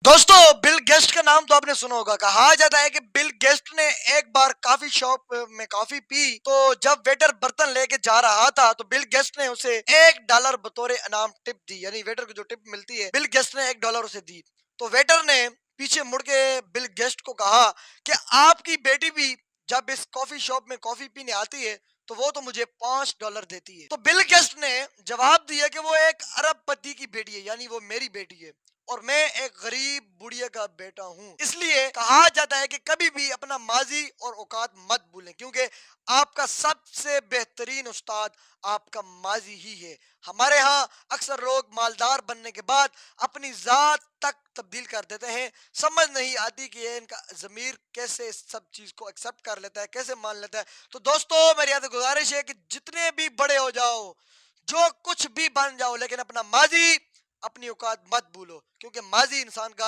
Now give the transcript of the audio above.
दोस्तों, bill guest का नाम तो आपने सुना होगा। कहा जाता है कि बिल गेस्ट ने एक बार कॉफी शॉप में कॉफी पी, तो जब वेटर बर्तन लेके जा रहा था तो बिल गेस्ट ने उसे $1 बतौर इनाम टिप दी। यानी वेटर को जो टिप मिलती है, बिल गेस्ट ने $1 उसे दी। तो वेटर ने पीछे मुड़ के बिल गेस्ट को कहा कि आपकी बेटी भी जब इस कॉफी शॉप में कॉफी पीने आती है तो वो तो मुझे $5 देती है। तो बिल गेस्ट ने जवाब दिया कि वो एक अरबपति की बेटी है, यानी वो मेरी बेटी है और मैं एक गरीब बुढ़िया का बेटा हूँ। इसलिए कहा जाता है कि कभी भी अपना माजी और औकात मत भूलें, क्योंकि आपका सबसे बेहतरीन उस्ताद आपका माजी ही है। हमारे यहाँ अक्सर लोग मालदार बनने के बाद अपनी जात तक तब्दील कर देते हैं। समझ नहीं आती कि ये इनका जमीर कैसे इस सब चीज को एक्सेप्ट कर लेता है, कैसे मान लेता है। तो दोस्तों, मेरी यहाँ से गुजारिश है कि जितने भी बड़े हो जाओ, जो कुछ भी बन जाओ, लेकिन अपना माजी, अपनी औकात मत भूलो, क्योंकि माजी इंसान का